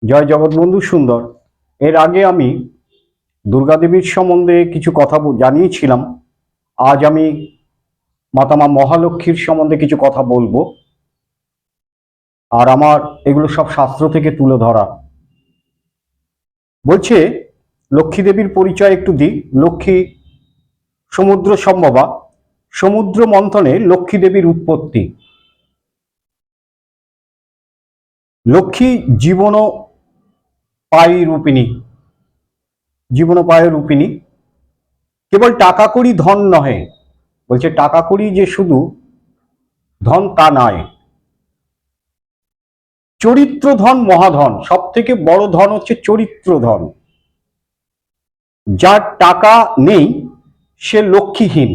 জয় জগৎবন্ধু সুন্দর। এর আগে আমি দুর্গা দেবীর সম্বন্ধে কিছু কথা জানিয়েছিলাম। আজ আমি মাতামা মহালক্ষ্মীর সম্বন্ধে কিছু কথা বলবো। আর আমার এগুলো সব শাস্ত্র থেকে তুলে ধরা। বলছে লক্ষ্মী দেবীর পরিচয় একটু দিই। লক্ষ্মী সমুদ্র সম্ভবা, সমুদ্র মন্থনে লক্ষ্মী দেবীর উৎপত্তি। লক্ষ্মী জীবনোপায়ী রূপিণী, জীবনোপায় রূপিণী। কেবল টাকা কড়ি ধন নহে, বলছে টাকা কড়ি যে শুধু ধন তা নয়, চরিত্র ধন মহাধন। সব থেকে বড় ধন হচ্ছে চরিত্র ধন। যার টাকা নেই সে লক্ষ্মীহীন,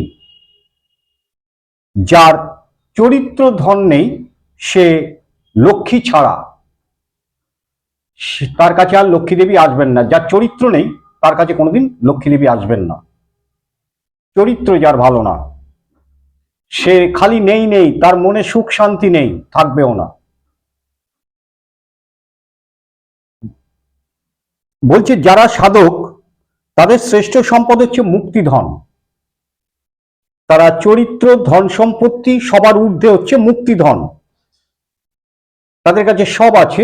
যার চরিত্র ধন নেই সে লক্ষ্মী ছাড়া, তার কাছে আর লক্ষ্মী দেবী আসবেন না। যার চরিত্র নেই তার কাছে কোনোদিন লক্ষ্মী দেবী আসবেন না। চরিত্র যার ভালো না, সে খালি নেই নেই, তার মনে সুখ শান্তি নেই, থাকবেও না। বলছে যারা সাধক তাদের শ্রেষ্ঠ সম্পদ হচ্ছে মুক্তিধন। তারা চরিত্র ধন সম্পত্তি সবার ঊর্ধ্বে হচ্ছে মুক্তিধন। তাদের কাছে সব আছে,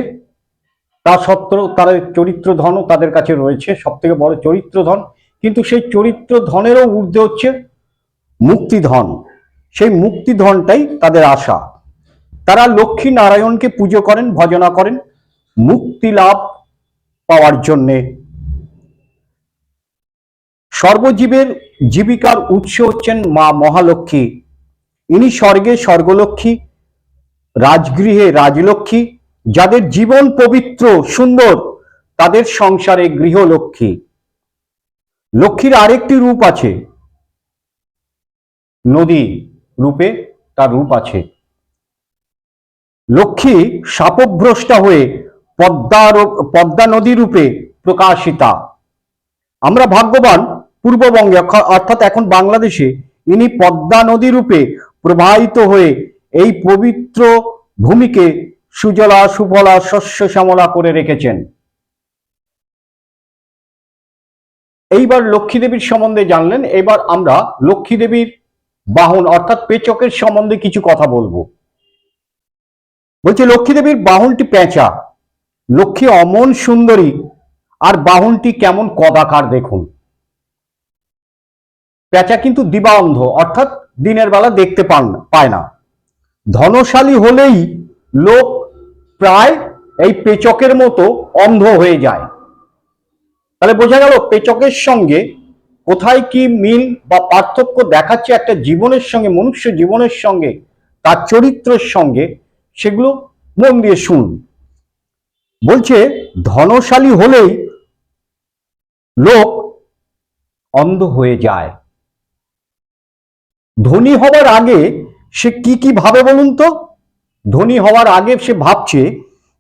তা সত্ত্বেও তাদের চরিত্র ধনও তাদের কাছে রয়েছে, সব থেকে বড় চরিত্র ধন। কিন্তু সেই চরিত্র ধনেরও ঊর্ধ্বে হচ্ছে মুক্তিধন। সেই মুক্তিধনটাই তাদের আশা। তারা লক্ষ্মী নারায়ণকে পুজো করেন, ভজনা করেন মুক্তি লাভ পাওয়ার জন্যে। সর্বজীবের জীবিকার উৎস হচ্ছেন মা মহালক্ষ্মী। ইনি স্বর্গে স্বর্গলক্ষ্মী, রাজগৃহে রাজলক্ষ্মী। যাদের জীবন পবিত্র সুন্দর তাদের সংসারে গৃহলক্ষ্মী। লক্ষ্মীর আরেকটি রূপ আছে, নদী রূপে তার রূপ আছে। লক্ষ্মী শাপভ্রষ্টা হয়ে পদ্মা নদী রূপে প্রকাশিতা। আমরা ভাগ্যবান, পূর্ববঙ্গে অর্থাৎ এখন বাংলাদেশে ইনি পদ্মা নদী রূপে প্রবাহিত হয়ে এই পবিত্র ভূমিকে সুজলা সুফলা শস্য শ্যামলা করে রেখেছেন। এইবার লক্ষ্মী দেবীর সম্বন্ধে জানলেন। এবার আমরা লক্ষ্মী দেবীর বাহন অর্থাৎ পেচকের সম্বন্ধে কিছু কথা বলবো। বলছে লক্ষ্মী দেবীর বাহনটি পেঁচা। লক্ষ্মী অমন সুন্দরী, আর বাহনটি কেমন কদাকার দেখুন। পেঁচা কিন্তু দিবান্ধ, অর্থাৎ দিনের বেলা দেখতে পায় না। ধনশালী হলেই লোক প্রায় এই পেচকের মতো অন্ধ হয়ে যায়। তাহলে বোঝা গেল পেচকের সঙ্গে কোথায় কি মিল বা পার্থক্য দেখাচ্ছে একটা জীবনের সঙ্গে, মনুষ্য জীবনের সঙ্গে, তার চরিত্রের সঙ্গে। সেগুলো মন দিয়ে শুন। বলছে ধনশালী হলেই লোক অন্ধ হয়ে যায়। ধনী হবার আগে সে কি কি ভাবে বলুন তো? ধনী হওয়ার আগে সে ভাবছে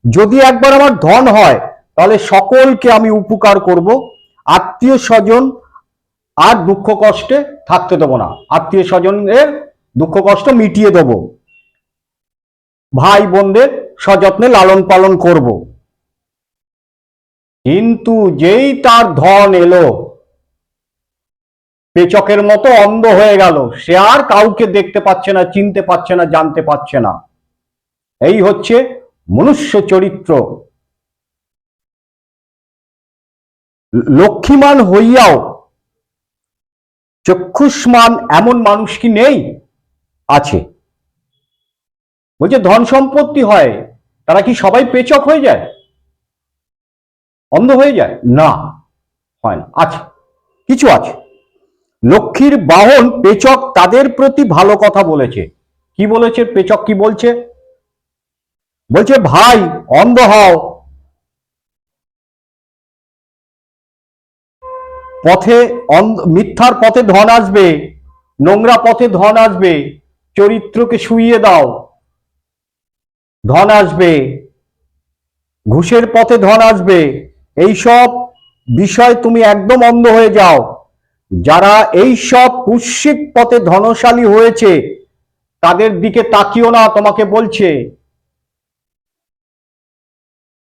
যদি একবার আমার ধন হয় তাহলে সকলকে আমি উপকার করব, আত্মীয় স্বজন আর দুঃখ কষ্টে থাকতে দেবো না, আত্মীয় স্বজনের দুঃখ কষ্ট মিটিয়ে দেব, ভাই বোনদের সযত্নে লালন পালন করব। কিন্তু যেই তার ধন এলো, পেচকের মতো অন্ধ হয়ে গেল। সে আর কাউকে দেখতে পাচ্ছে না, চিনতে পারছে না, জানতে পারছে না। এই হচ্ছে মনুষ্য চরিত্র। লক্ষ্মীমান হইয়াও চক্ষুষ্মান এমন মানুষ কি নেই? আছে। বলছে ধন সম্পত্তি হয়, তারা কি সবাই পেচক হয়ে যায়, অন্ধ হয়ে যায়? না, হয় না। আছে, কিছু আছে। লক্ষ্মীর বাহন পেচক তাদের প্রতি ভালো কথা বলেছে। কি বলেছে পেচক? কি বলছে? বলছে ভাই অন্ধ হও, পথে মিথ্যার পথে ধন আসবে, নোংরা পথে ধন আসবে, চরিত্রকে শুইয়ে দাও, ধন আসবে, ঘুষের পথে ধন আসবে, এইসব বিষয় তুমি একদম অন্ধ হয়ে যাও। যারা এই সব কুৎসিত পথে ধনশালী হয়েছে তাদের দিকে তাকিও না, তোমাকে বলছে।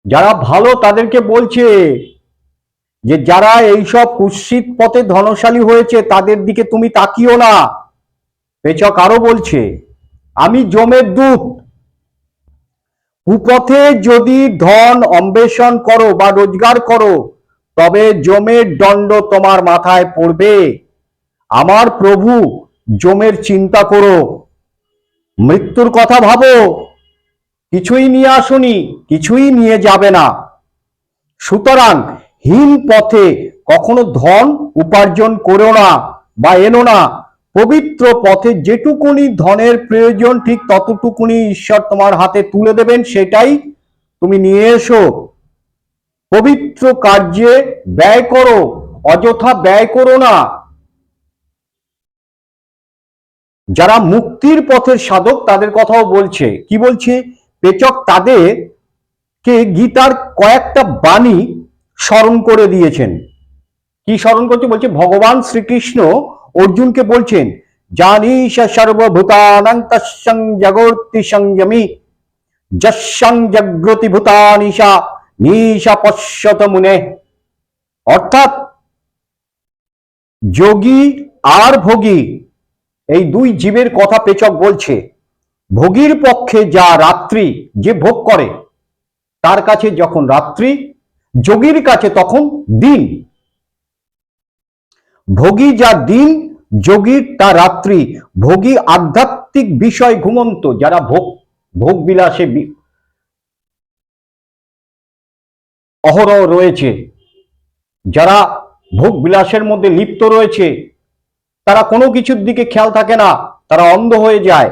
যারা ভালো তাদেরকে বলছে যে যারা এইসব কুৎসিত পথে ধনশালী হয়েছে তাদের দিকে তুমি তাকিও না। পেচক আরো বলছে, আমি যমের দূত, কুপথে যদি ধন অন্বেষণ করো বা রোজগার করো তবে যমের দণ্ড তোমার মাথায় পড়বে। আমার প্রভু যমের চিন্তা করো, মৃত্যুর কথা ভাবো, কিছুই নিয়ে আসুনি, কিছুই নিয়ে যাবে না। সুতরাং হীন পথে কখনো ধন উপার্জন করো না বা এনো না। পবিত্র পথে যেটুকুনি ধনের প্রয়োজন ঠিক ততটুকুনি ঈশ্বর তোমার হাতে তুলে দেবেন, সেটাই তুমি নিয়ে এসো। পবিত্র কার্যে ব্যয় করো, অযথা ব্যয় করো না। যারা মুক্তির পথের সাধক তাদের কথাও বলছে। কি বলছে পেচক? তাদেরকে গীতার কয়েকটা বাণী স্মরণ করে দিয়েছেন। কি স্মরণ করছে? বলছে ভগবান শ্রীকৃষ্ণ অর্জুনকে বলছেন, জানিস সর্বভূতানাং তস্যং জগতি সংযমী যস্যং জাগ্রতি ভূতানিশা নিশা পশ্যত মুনে। অর্থাৎ যোগী আর ভোগী এই দুই জীবের কথা পেচক বলছে। ভোগীর পক্ষে যা রাত্রি, যে ভোগ করে তার কাছে যখন রাত্রি, যোগীর কাছে তখন দিন। ভোগী যা দিন, যোগীর তা রাত্রি। ভোগী আধ্যাত্মিক বিষয় ঘুমন্ত, যারা ভোগ বিলাসে অহরহ রয়েছে, যারা ভোগ বিলাসের মধ্যে লিপ্ত রয়েছে, তারা কোনো কিছুর দিকে খেয়াল থাকে না, তারা অন্ধ হয়ে যায়।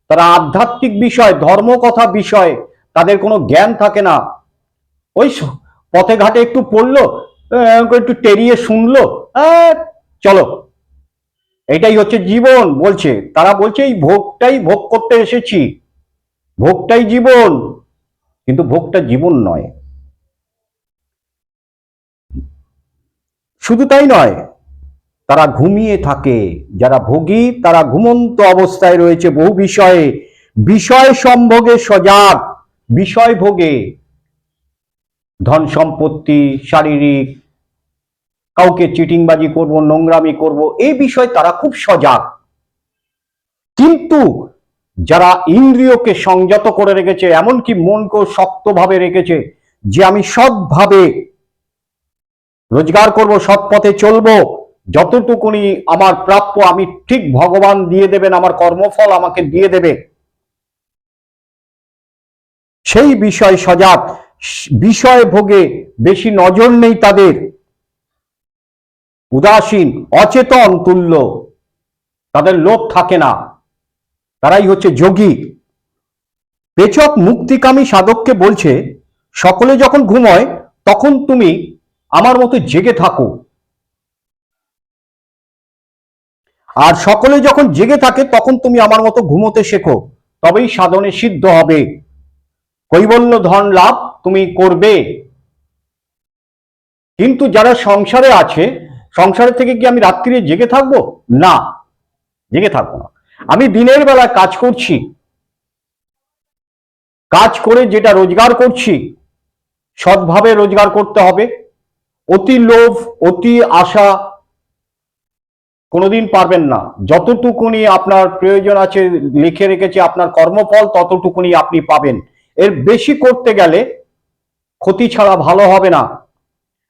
তারা আধ্যাত্মিক বিষয়, ধর্মকথা বিষয় তাদের কোনো জ্ঞান থাকে না। ওই পথে ঘাটে একটু পড়লো, একটু টেরিয়ে শুনলো, চলো, এটাই হচ্ছে জীবন বলছে। তারা বলছে এই ভোগটাই ভোগ করতে এসেছি, ভোগটাই জীবন। কিন্তু ভোগটা জীবন নয়। শুধু তাই নয়, তারা ঘুমিয়ে থাকে। যারা ভোগী তারা ঘুমন্ত অবস্থায় রয়েছে বহু বিষয়ে, বিষয় সম্ভোগে সজাগ। বিষয় ভোগে, ধন সম্পত্তি, শারীরিক, কাউকে চিটিংবাজি করব, নোংরামি করব, এই বিষয় তারা খুব সজাগ। কিন্তু যারা ইন্দ্রিয়কে সংযত করে রেখেছে, এমনকি মনকেও শক্তভাবে রেখেছে যে আমি সৎভাবে রোজগার করব, সৎ পথে চলবো, যতটুকুনি আমার প্রাপ্য আমি ঠিক ভগবান দিয়ে দেবেন, আমার কর্মফল আমাকে দিয়ে দেবে, সেই বিষয় সজাগ। বিষয় ভোগে বেশি নজর নেই তাদের, উদাসীন, অচেতন তুল্য, তাদের লোভ থাকে না, তারাই হচ্ছে যোগী। পেচক মুক্তিকামী সাধককে বলছে, সকলে যখন ঘুমোয় তখন তুমি আমার মতো জেগে থাকো, আর সকলে যখন জেগে থাকে তখন তুমি আমার মতো ঘুমোতে শেখো, তবেই সাধনে সিদ্ধ হবে, কৈবল্য ধন লাভ তুমি করবে। কিন্তু যারা সংসারে আছে, সংসারের থেকে কি আমি রাত্রিরে জেগে থাকবো? না, জেগে থাকবো না। আমি দিনের বেলা কাজ করছি, কাজ করে যেটা রোজগার করছি সৎভাবে রোজগার করতে হবে। অতি লোভ, অতি আশা কোনোদিন পারবেন না। যতটুকুনি আপনার প্রয়োজন আছে লিখে রেখেছে আপনার কর্মফল, ততটুকুনি আপনি পাবেন। এর বেশি করতে গেলে ক্ষতি ছাড়া ভালো হবে না।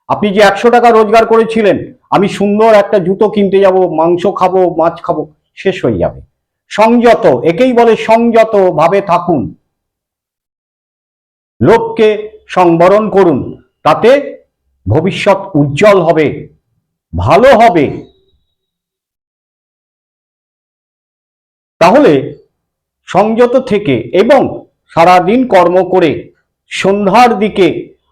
আপনি যে 100 টাকা রোজগার করেছিলেন, আমি সুন্দর একটা জুতো কিনতে যাব, মাংস খাবো, মাছ খাবো, শেষ হয়ে যাবে। সংযত, একেই বলে সংযত ভাবে থাকুন, লোভকে সংবরণ করুন, তাতে ভবিষ্যৎ উজ্জ্বল হবে, ভালো হবে। তাহলে সংযত থেকে এবং সারাদিন কর্ম করে সন্ধ্যার দিকে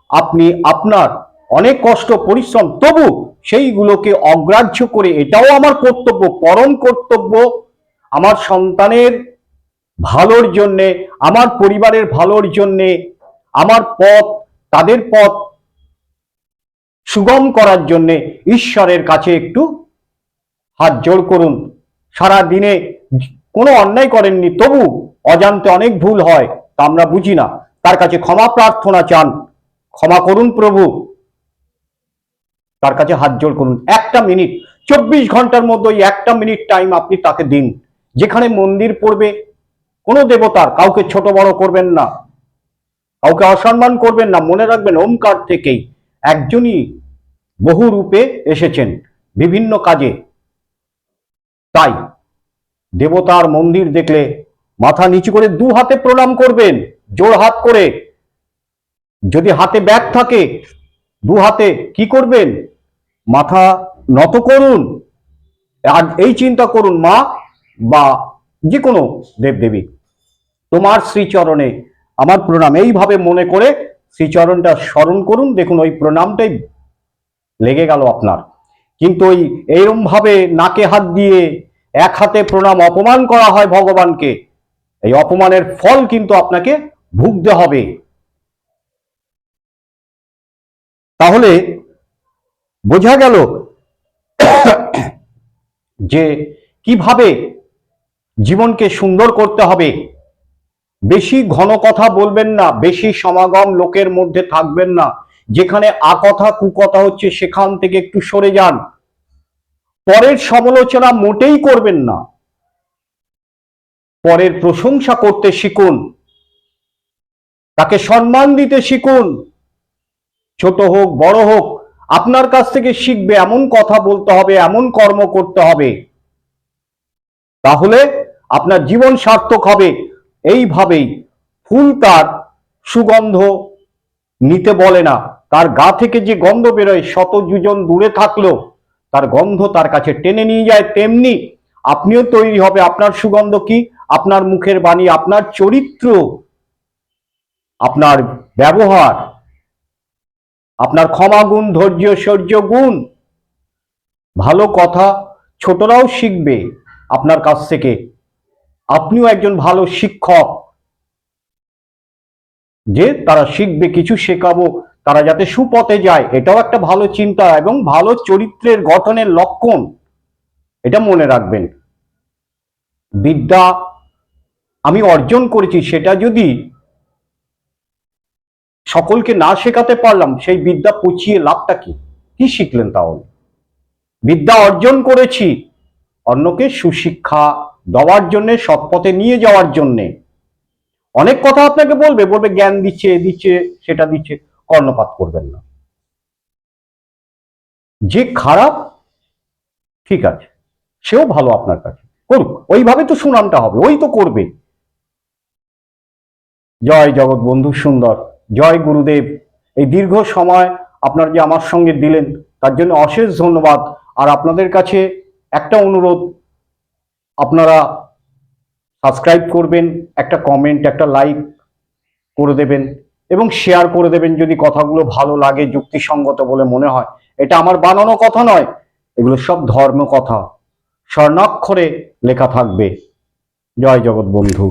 আপনি আপনার অনেক কষ্ট পরিশ্রম, তবু সেইগুলোকে অগ্রাহ্য করে এটাও আমার কর্তব্য, পরম কর্তব্য, আমার সন্তানের ভালোর জন্যে, আমার পরিবারের ভালোর জন্যে, আমার পথ, তাদের পথ সুগম করার জন্যে ঈশ্বরের কাছে একটু হাত জোড় করুন। সারা দিনে কোনো অন্যায় করেননি, তবু অজান্তে অনেক ভুল হয়, তা আমরা বুঝি না, তার কাছে ক্ষমা প্রার্থনা চান। ক্ষমা করুন প্রভু, তার কাছে হাত জোড় করুন। 1 মিনিট, 24 ঘন্টার মধ্যে ওই 1 মিনিট টাইম আপনি তাকে দিন। যেখানে মন্দির পড়বে কোনো দেবতার কাউকে ছোট বড় করবেন না, কাউকে অসম্মান করবেন না। মনে রাখবেন ওমকার থেকেই একজনই বহু রূপে এসেছেন বিভিন্ন কাজে। তাই দেবতার মন্দির দেখলে মাথা নিচু করে 2 হাতে প্রণাম করবেন, জোড় হাত করে। যদি হাতে ব্যাগ থাকে 2 হাতে কি করবেন, মাথা নত করুন। আর এই চিন্তা করুন, মা বা যে কোনো দেবদেবী, তোমার শ্রীচরণে আমার প্রণাম। এইভাবে মনে করে শ্রীচরণটা স্মরণ করুন। দেখুন ওই প্রণামটাই লেগে গেল আপনার। কিন্তু ওই এইরকম ভাবে নাকে হাত দিয়ে 1 হাতে প্রণাম অপমান করা হয় ভগবানকে। এই অপমানের ফল কিন্তু আপনাকে ভুগতে হবে। তাহলে বোঝা গেল যে কিভাবে জীবনকে সুন্দর করতে হবে। বেশি ঘন কথা বলবেন না, বেশি সমাগম লোকের মধ্যে থাকবেন না। যেখানে আকথা কুকথা হচ্ছে সেখান থেকে একটু সরে যান। পরের সমালোচনা মোটেই করবেন না, পরের প্রশংসা করতে শিখুন, তাকে সম্মান দিতে শিখুন। ছোট হোক বড় হোক, আপনার কাছ থেকে শিখবে এমন কথা বলতে হবে, এমন কর্ম করতে হবে, তাহলে আপনার জীবন সার্থক হবে। এইভাবেই ফুল তার সুগন্ধ নিতে বলে না, তার গা থেকে যে গন্ধ বেরোয় শত যোজন দূরে থাকলেও তার গন্ধ তার কাছে টেনে নিয়ে যায়। তেমনি আপনিও তৈরি হবে। আপনার সুগন্ধ কি? আপনার মুখের বাণী, আপনার চরিত্র, আপনার ব্যবহার, আপনার ক্ষমা গুণ, ধৈর্য শৌর্য গুণ, ভালো কথা ছোটরাও শিখবে আপনার কাছ থেকে। আপনিও একজন ভালো শিক্ষক, যে তারা শিখবে, কিছু শেখাবো, তারা যাতে সুপথে যায়, এটাও একটা ভালো চিন্তা এবং ভালো চরিত্রের গঠনের লক্ষণ। এটা মনে রাখবেন। বিদ্যা আমি অর্জন করেছি, সেটা যদি সকলকে না শেখাতে পারলাম, সেই বিদ্যা পুছিয়ে লাভটা কি? কি শিখলেন তাহলে? বিদ্যা অর্জন করেছি অন্যকে সুশিক্ষা দেওয়ার জন্য, সৎপথে নিয়ে যাওয়ার জন্যে। অনেক কথা আপনাকে বলবে, বলবে জ্ঞান দিচ্ছে, দিচ্ছে, সেটা দিচ্ছে, কর্ণপাত করবেন না। যে খারাপ, ঠিক আছে, সেও ভালো আপনার কাছে, করুক, ওইভাবে তো সুনামটা হবে, ওই তো করবে। জয় জগৎ বন্ধু সুন্দর, জয় গুরুদেব। এই দীর্ঘ সময় আপনার যে আমার সঙ্গে দিলেন তার জন্য অশেষ ধন্যবাদ। আর আপনাদের কাছে একটা অনুরোধ, আপনারা সাবস্ক্রাইব করবেন, একটা কমেন্ট, একটা লাইক করে দেবেন এবং শেয়ার করে দেবেন যদি কথাগুলো ভালো লাগে, যুক্তিসঙ্গত বলে মনে হয়। এটা আমার বানানো কথা নয়, এগুলো সব ধর্ম কথা, স্বর্ণাক্ষরে লেখা থাকবে। জয় জগৎ বন্ধু।